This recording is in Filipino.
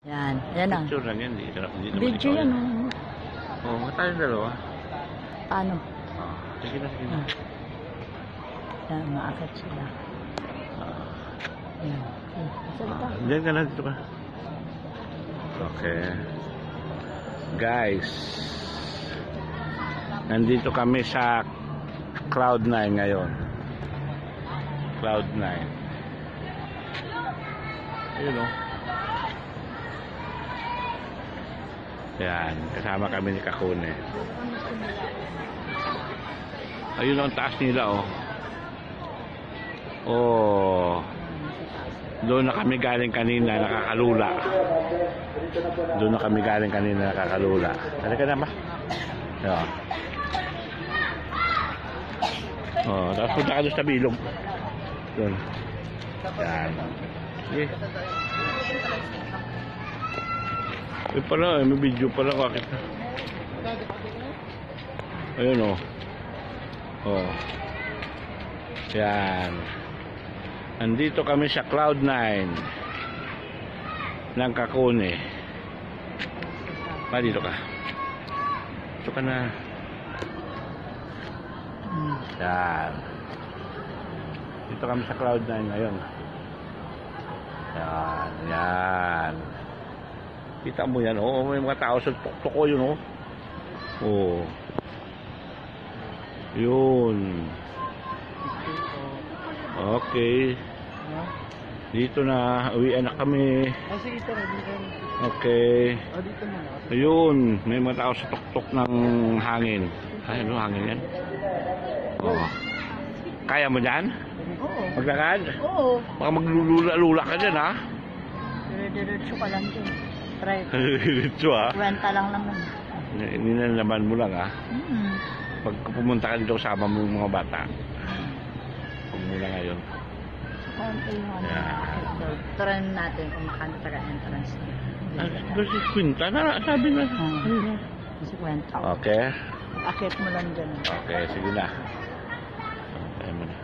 Yan, yan na. Picture lang yan, hindi naman Video ikaw yan. Oo, tayong dalawa. Paano? Sige na, sige na. Yan, maakit sila. Yan. Salita. Diyan ka na, dito ka. Okay. Guys, nandito kami sa Cloud9 ngayon. Cloud9. Ayun o. Yan, kasama kami ni Kakune. Ayun ang taas nila oh. Oh. Doon na kami galing kanina, nakakalula. Doon na kami galing kanina, nakakalula. Halika na ba? Yan. Oh, tapos punta ka doon sa bilog. Doon. Yan. Okay. Eh pala, may video pala kakit. Ayun oh. Oh. Yan. Andito kami sa Cloud9 ng Kakune. Dito ka. Dito ka na. Yan. Dito kami sa Cloud9 ngayon. Yan. Yan. Kita mo yan, oh. May mga tao sa tuktok yun, oh. Oh. Yun. Okay. Dito na. Uwian na kami. Sige, ito na. Okay. Dito muna. Ayun. May mga tao sa tuktok ng hangin. Ay, ano hangin yan? Oh. Kaya mo dyan? Oo. Maglakad? Oo. Baka maglulula-lula ka dyan, ha? Diretso ka lang dyan. Try. Diretso, ha? Kwenta lang naman. Ninalaman mo lang, ha? Pag pumunta ka dito, kasama mo yung mga bata. Huwag muna ngayon. Try natin kung makano para entrance. Kasi kwenta na, sabi na. Kasi kwenta. Okay. Akit mo lang dyan. Okay, sige na. Okay mo na.